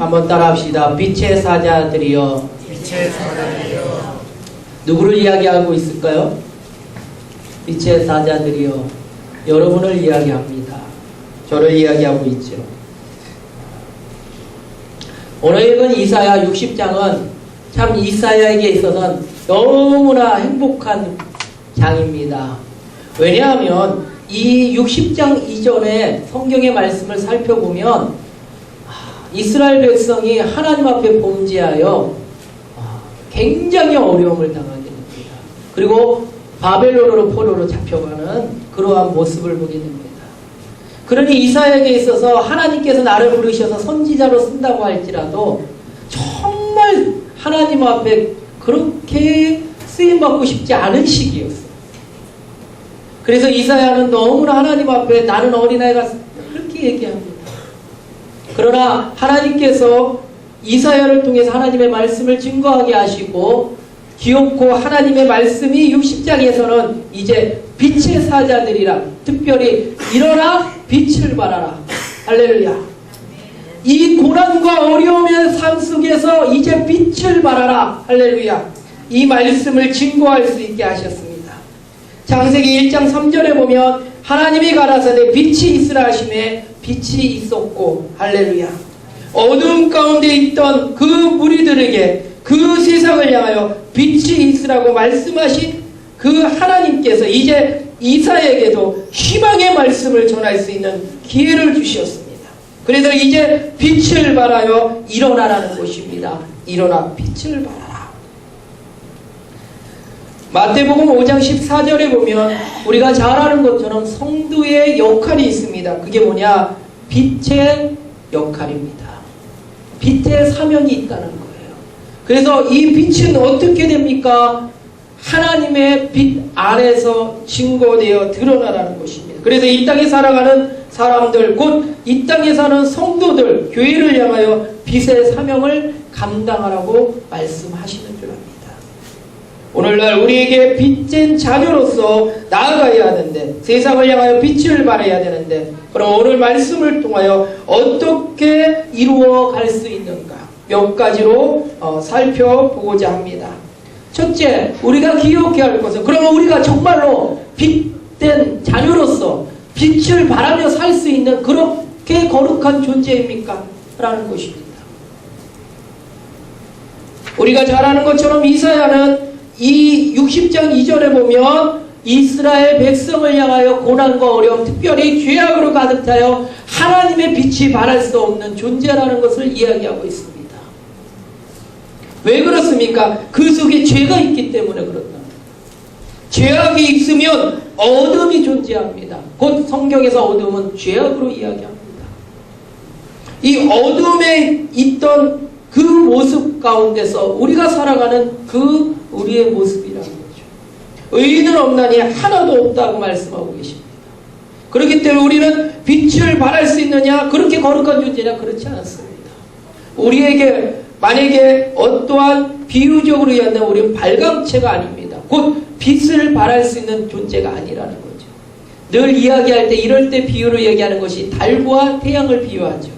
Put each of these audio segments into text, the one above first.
한번 따라합시다. 빛의 사자들이여. 빛의 사자들이여. 누구를 이야기하고 있을까요? 빛의 사자들이여. 여러분을 이야기합니다. 저를 이야기하고 있죠. 오늘 읽은 이사야 60장은 참 이사야에게 있어서는 너무나 행복한 장입니다. 왜냐하면 이 60장 이전에 성경의 말씀을 살펴보면 이스라엘 백성이 하나님 앞에 범죄하여 굉장히 어려움을 당하게 됩니다. 그리고 바벨론으로 포로로 잡혀가는 그러한 모습을 보게 됩니다. 그러니 이사야에게 있어서 하나님께서 나를 부르셔서 선지자로 쓴다고 할지라도 정말 하나님 앞에 그렇게 쓰임받고 싶지 않은 시기였어요. 그래서 이사야는 너무나 하나님 앞에 나는 어린아이가 그렇게 얘기합니다. 그러나 하나님께서 이사야를 통해서 하나님의 말씀을 증거하게 하시고 기업고 하나님의 말씀이 60장에서는 이제 빛의 사자들이라 특별히 일어나 빛을 발하라. 할렐루야. 이 고난과 어려움의 삶 속에서 이제 빛을 발하라. 할렐루야. 이 말씀을 증거할 수 있게 하셨습니다. 창세기 1장 3절에 보면 하나님이 가라사대 빛이 있으라 하시매 빛이 있었고 할렐루야. 어두움 가운데 있던 그 무리들에게 그 세상을 향하여 빛이 있으라고 말씀하신 그 하나님께서 이제 이사야에게도 희망의 말씀을 전할 수 있는 기회를 주셨습니다. 그래서 이제 빛을 발하여 일어나라는 것입니다. 일어나 빛을 발하라. 마태복음 5장 14절에 보면 우리가 잘 아는 것처럼 성도의 역할이 있습니다. 그게 뭐냐? 빛의 역할입니다. 빛의 사명이 있다는 거예요. 그래서 이 빛은 어떻게 됩니까? 하나님의 빛 안에서 증거되어 드러나라는 것입니다. 그래서 이 땅에 살아가는 사람들, 곧 이 땅에 사는 성도들, 교회를 향하여 빛의 사명을 감당하라고 말씀하시는 줄 압니다. 오늘날 우리에게 빛된 자녀로서 나아가야 하는데, 세상을 향하여 빛을 발해야 되는데, 그럼 오늘 말씀을 통하여 어떻게 이루어 갈 수 있는가? 몇 가지로 살펴보고자 합니다. 첫째, 우리가 기억해야 할 것은, 그러면 우리가 정말로 빛된 자녀로서 빛을 발하며 살 수 있는 그렇게 거룩한 존재입니까? 라는 것입니다. 우리가 잘 아는 것처럼 이사야는 이 60장 이전에 보면 이스라엘 백성을 향하여 고난과 어려움, 특별히 죄악으로 가득 차여 하나님의 빛이 발할 수 없는 존재라는 것을 이야기하고 있습니다. 왜 그렇습니까? 그 속에 죄가 있기 때문에 그렇다. 죄악이 있으면 어둠이 존재합니다. 곧 성경에서 어둠은 죄악으로 이야기합니다. 이 어둠에 있던 그 모습 가운데서 우리가 살아가는 그 우리의 모습이라는 거죠. 의인은 없나니 하나도 없다고 말씀하고 계십니다. 그렇기 때문에 우리는 빛을 발할 수 있느냐? 그렇게 거룩한 존재냐? 그렇지 않습니다. 우리에게 만약에 어떠한 비유적으로 이야기한다면 우리는 발광체가 아닙니다. 곧 빛을 발할 수 있는 존재가 아니라는 거죠. 늘 이야기할 때 이럴 때 비유로 얘기하는 것이 달과 태양을 비유하죠.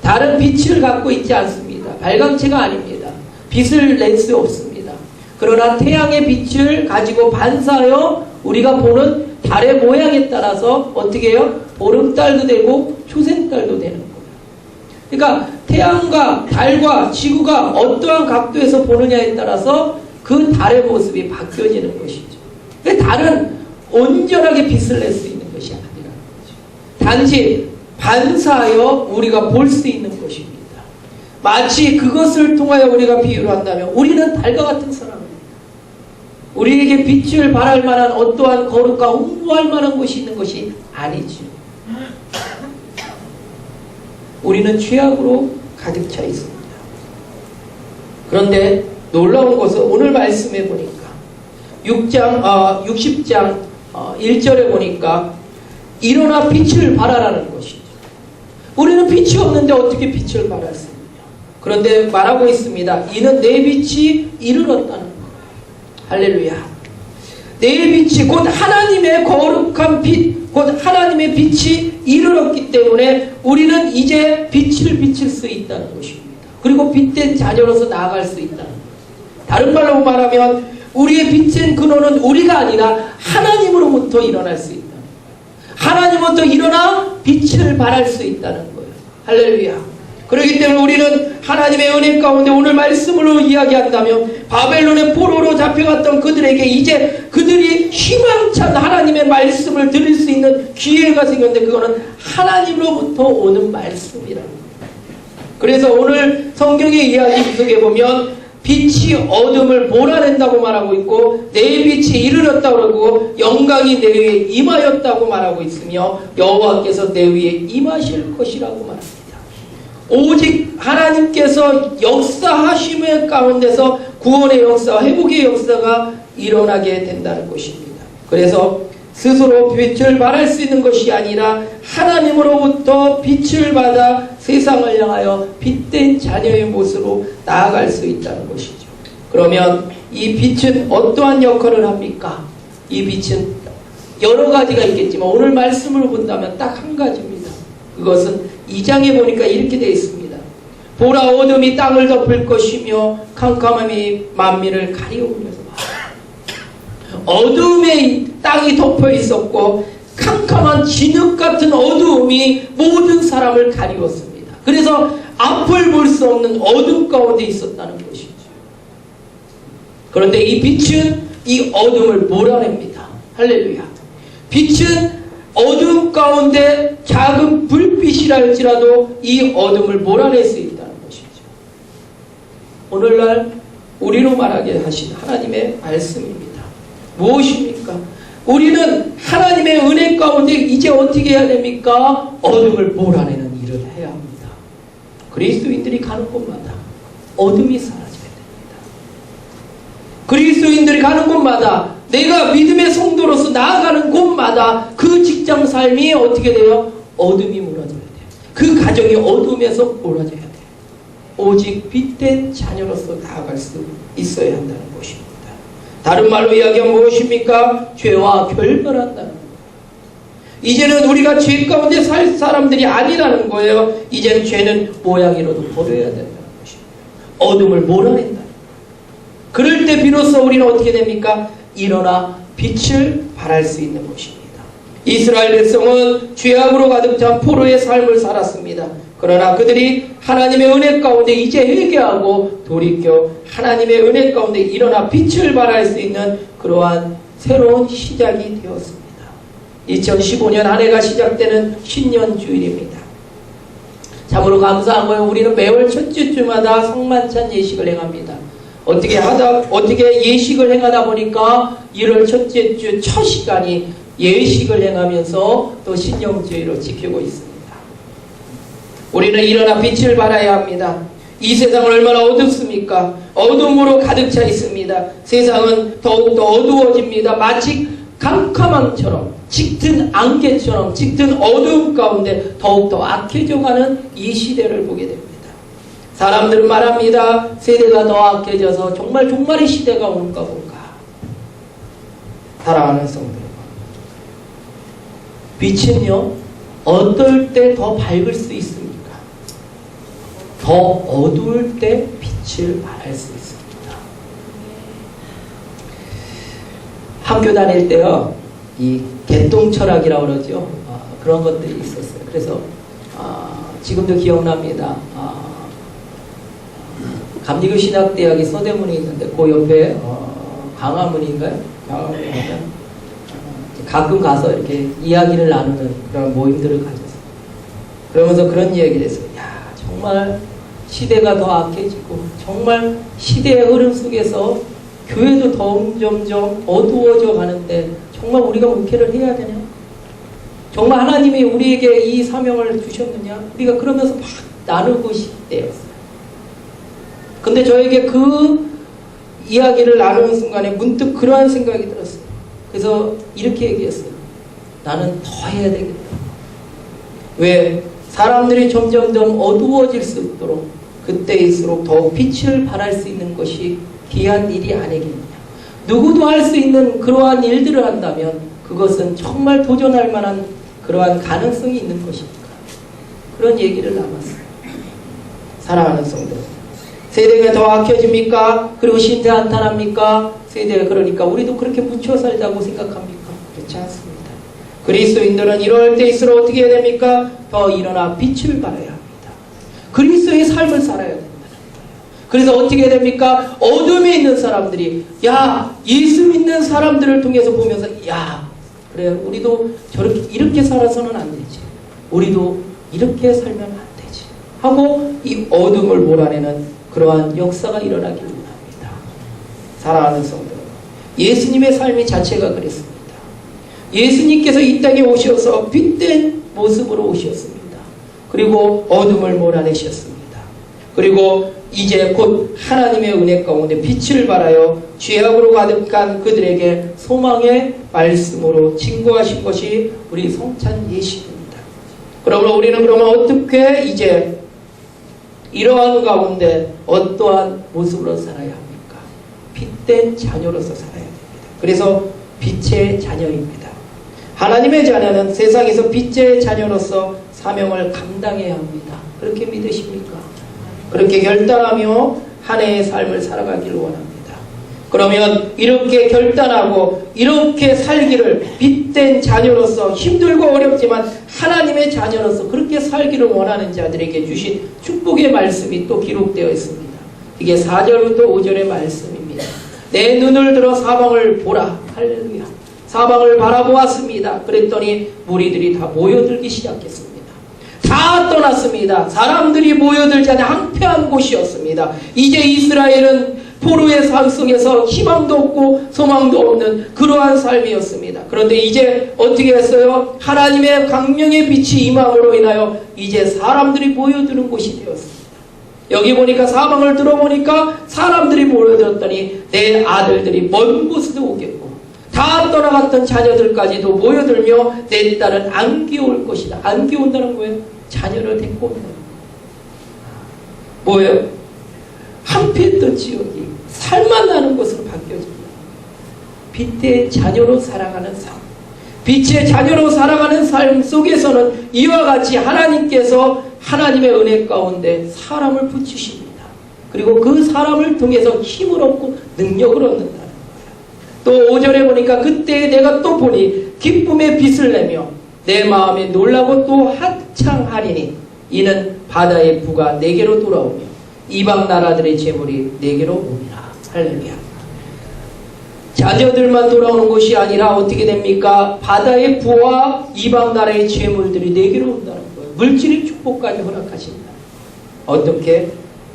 달은 빛을 갖고 있지 않습니다. 발광체가 아닙니다. 빛을 낼 수 없습니다. 그러나 태양의 빛을 가지고 반사하여 우리가 보는 달의 모양에 따라서 어떻게 해요? 보름달도 되고 초생달도 되는 거예요. 그러니까 태양과 달과 지구가 어떠한 각도에서 보느냐에 따라서 그 달의 모습이 바뀌어지는 것이죠. 달은 온전하게 빛을 낼 수 있는 것이 아니라는 거죠. 단지 반사하여 우리가 볼 수 있는 것입니다. 마치 그것을 통하여 우리가 비유를 한다면 우리는 달과 같은 사람입니다. 우리에게 빛을 발할 만한 어떠한 거룩과 홍보할 만한 것이 있는 것이 아니죠. 우리는 죄악으로 가득 차 있습니다. 그런데 놀라운 것은 오늘 말씀해 보니까 60장 1절에 보니까 일어나 빛을 발하라는 것이죠. 우리는 빛이 없는데 어떻게 빛을 발할 수 있느냐. 그런데 말하고 있습니다. 이는 내 빛이 이르렀다는 거예요. 할렐루야. 내 빛이 곧 하나님의 거룩한 빛, 곧 하나님의 빛이 이르렀기 때문에 우리는 이제 빛을 비칠 수 있다는 것입니다. 그리고 빛된 자녀로서 나아갈 수 있다는 것. 다른 말로 말하면 우리의 빛의 근원은 우리가 아니라 하나님으로부터 일어날 수 있다. 하나님부터 일어나 빛을 발할 수 있다는 거예요. 할렐루야. 그렇기 때문에 우리는 하나님의 은혜 가운데 오늘 말씀으로 이야기한다면 바벨론의 포로로 잡혀갔던 그들에게 이제 그들이 희망찬 하나님의 말씀을 들을 수 있는 기회가 생겼는데 그거는 하나님으로부터 오는 말씀이라는 거예요. 그래서 오늘 성경의 이야기 속에 보면 빛이 어둠을 몰아낸다고 말하고 있고 내 빛이 이르렀다고 그러고 영광이 내 위에 임하였다고 말하고 있으며 여호와께서 내 위에 임하실 것이라고 말합니다. 오직 하나님께서 역사하심의 가운데서 구원의 역사와 회복의 역사가 일어나게 된다는 것입니다. 그래서 스스로 빛을 발할 수 있는 것이 아니라 하나님으로부터 빛을 받아 세상을 향하여 빛된 자녀의 모습으로 나아갈 수 있다는 것이죠. 그러면 이 빛은 어떠한 역할을 합니까? 이 빛은 여러 가지가 있겠지만 오늘 말씀을 본다면 딱 한 가지입니다. 그것은 2장에 보니까 이렇게 되어 있습니다. 보라 어둠이 땅을 덮을 것이며 캄캄함이 만민을 가리우면서 어둠에 땅이 덮여 있었고 캄캄한 진흙 같은 어두움이 모든 사람을 가리웠습니다. 그래서 앞을 볼 수 없는 어둠 가운데 있었다는 것이죠. 그런데 이 빛은 이 어둠을 몰아냅니다. 할렐루야. 빛은 어둠 가운데 작은 불빛이라 할지라도 이 어둠을 몰아낼 수 있다는 것이죠. 오늘날 우리로 말하게 하신 하나님의 말씀입니다. 무엇입니까? 우리는 하나님의 은혜 가운데 이제 어떻게 해야 됩니까? 어둠을 몰아내는 일을 해야 합니다. 그리스도인들이 가는 곳마다 어둠이 사라져야 됩니다. 그리스도인들이 가는 곳마다 내가 믿음의 성도로서 나아가는 곳마다 그 직장 삶이 어떻게 돼요? 어둠이 무너져야 돼요. 그 가정이 어둠에서 무너져야 돼요. 오직 빛된 자녀로서 나아갈 수 있어야 한다는 것입니다. 다른 말로 이야기하면 무엇입니까? 죄와 결별한다는 거예요. 이제는 우리가 죄 가운데 살 사람들이 아니라는 거예요. 이제는 죄는 모양이라도 버려야 된다는 것입니다. 어둠을 몰아낸다는 거예요. 그럴 때 비로소 우리는 어떻게 됩니까? 일어나 빛을 발할 수 있는 것입니다. 이스라엘 백성은 죄악으로 가득 찬 포로의 삶을 살았습니다. 그러나 그들이 하나님의 은혜 가운데 이제 회개하고 돌이켜 하나님의 은혜 가운데 일어나 빛을 발할 수 있는 그러한 새로운 시작이 되었습니다. 2015년 한 해가 시작되는 신년주일입니다. 참으로 감사한 거예요. 우리는 매월 첫째 주마다 성만찬 예식을 행합니다. 어떻게 예식을 행하다 보니까 1월 첫째 주 첫 시간이 예식을 행하면서 또 신령주의로 지키고 있습니다. 우리는 일어나 빛을 발해야 합니다. 이 세상은 얼마나 어둡습니까? 어둠으로 가득 차 있습니다. 세상은 더욱더 어두워집니다. 마치 캄캄함처럼 짙은 안개처럼 짙은 어두움 가운데 더욱더 악해져가는 이 시대를 보게 됩니다. 사람들은 말합니다. 세대가 더 악해져서 정말의 시대가 오는가 볼까. 사랑하는 성도 여러분, 빛은요 어떨 때 더 밝을 수 있습니까? 더 어두울 때 빛을 발할 수 있습니다. 학교 다닐 때요 이 개똥철학이라고 그러죠. 그런 것들이 있었어요. 그래서 지금도 기억납니다. 감리교 신학대학이 서대문에 있는데 그 옆에 강화문인가요? 강화문에 가끔 가서 이렇게 이야기를 나누는 그런 모임들을 가졌어요. 그러면서 그런 이야기를 했어요. 야, 정말 시대가 더 악해지고 정말 시대의 흐름 속에서 교회도 점점 어두워져 가는데 정말 우리가 목회를 해야 되냐? 정말 하나님이 우리에게 이 사명을 주셨느냐? 우리가 그러면서 막 나누고 싶대였어요. 근데 저에게 그 이야기를 나누는 순간에 문득 그러한 생각이 들었어요. 그래서 이렇게 얘기했어요. 나는 더 해야 되겠다. 왜? 사람들이 점점 어두워질 수 있도록 그때일수록 더욱 빛을 발할 수 있는 것이 귀한 일이 아니겠느냐. 누구도 할 수 있는 그러한 일들을 한다면 그것은 정말 도전할 만한 그러한 가능성이 있는 것입니까? 그런 얘기를 나눴어요. 사랑하는 성도, 세대가 더 악해집니까? 그리고 신세 한탄합니까? 세대가 그러니까 우리도 그렇게 묻혀 살자고 생각합니까? 그렇지 않습니다. 그리스도인들은 이럴 때일수록 어떻게 해야 됩니까? 더 일어나 빛을 발해야 합니다. 그리스도의 삶을 살아야 된다는 거예요. 그래서 어떻게 해야 됩니까? 어둠에 있는 사람들이 예수 믿는 사람들을 통해서 보면서 그래 우리도 저렇게 이렇게 살아서는 안 되지. 우리도 이렇게 살면 안 되지. 하고 이 어둠을 몰아내는 그러한 역사가 일어나길 원합니다. 사랑하는 성도, 예수님의 삶이 자체가 그랬습니다. 예수님께서 이 땅에 오셔서 빛된 모습으로 오셨습니다. 그리고 어둠을 몰아내셨습니다. 그리고 이제 곧 하나님의 은혜 가운데 빛을 발하여 죄악으로 가득한 그들에게 소망의 말씀으로 증거하신 것이 우리 성찬 예식입니다. 그러므로 우리는 그러면 어떻게 이제 이러한 가운데 어떠한 모습으로 살아야 합니까? 빛된 자녀로서 살아야 됩니다. 그래서 빛의 자녀입니다. 하나님의 자녀는 세상에서 빛의 자녀로서 사명을 감당해야 합니다. 그렇게 믿으십니까? 그렇게 결단하며 한 해의 삶을 살아가기를 원합니다. 그러면 이렇게 결단하고 이렇게 살기를 빛된 자녀로서 힘들고 어렵지만 하나님의 자녀로서 그렇게 살기를 원하는 자들에게 주신 축복의 말씀이 또 기록되어 있습니다. 이게 4절부터 5절의 말씀입니다. 내 눈을 들어 사방을 보라. 할렐루야. 사방을 바라보았습니다. 그랬더니 무리들이 다 모여들기 시작했습니다. 다 떠났습니다. 사람들이 모여들지 않은 한패한 곳이었습니다. 이제 이스라엘은 포로의 산 속에서 희망도 없고 소망도 없는 그러한 삶이었습니다. 그런데 이제 어떻게 했어요? 하나님의 광명의 빛이 임함으로 인하여 이제 사람들이 모여드는 곳이 되었습니다. 여기 보니까 사방을 들어보니까 사람들이 모여들었더니 내 아들들이 먼 곳에도 오겠고 다 떠나갔던 자녀들까지도 모여들며 내 딸은 안기 올 것이다. 안기 온다는 거예요. 자녀를 데리고 온다는 거예요. 뭐예요? 한패했던 지역이 살만 나는 것으로 바뀌어집니다. 빛의 자녀로 살아가는 삶, 빛의 자녀로 살아가는 삶 속에서는 이와 같이 하나님께서 하나님의 은혜 가운데 사람을 붙이십니다. 그리고 그 사람을 통해서 힘을 얻고 능력을 얻는다는 거예요. 또 5절에 보니까 그때 내가 또 보니 기쁨의 빛을 내며 내 마음에 놀라고 또 합창하리니 이는 바다의 부가 내게로 돌아오며 이방 나라들의 재물이 내게로 오리라. 할렐루야. 자녀들만 돌아오는 것이 아니라 어떻게 됩니까? 바다의 부와 이방 나라의 재물들이 내게로 온다는 거예요. 물질의 축복까지 허락하신다. 어떻게?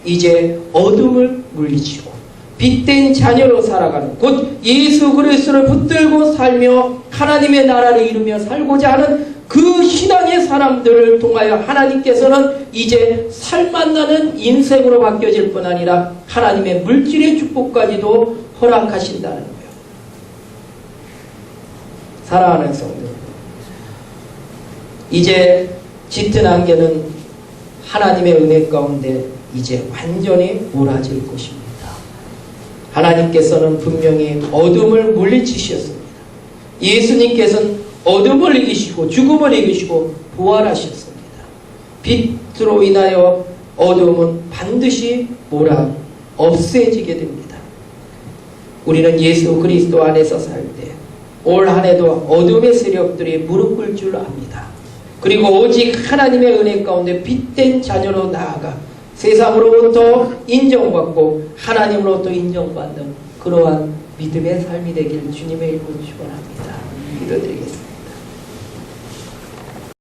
이제 어둠을 물리치고 빛된 자녀로 살아가는 곧 예수 그리스도를 붙들고 살며 하나님의 나라를 이루며 살고자 하는 그 신앙의 사람들을 통하여 하나님께서는 이제 살맛나는 인생으로 바뀌어질 뿐 아니라 하나님의 물질의 축복까지도 허락하신다는 거예요. 사랑하는 성도, 이제 짙은 안개는 하나님의 은혜 가운데 이제 완전히 몰아질 것입니다. 하나님께서는 분명히 어둠을 물리치셨습니다. 예수님께서는 어둠을 이기시고 죽음을 이기시고 부활하셨습니다. 빛으로 인하여 어둠은 반드시 없애지게 됩니다. 우리는 예수 그리스도 안에서 살 때 올 한 해도 어둠의 세력들이 무릎 꿇을 줄 압니다. 그리고 오직 하나님의 은혜 가운데 빛된 자녀로 나아가 세상으로부터 인정받고 하나님으로부터 인정받는 그러한 믿음의 삶이 되길 주님의 이름으로 축원합니다. 기도드리겠습니다.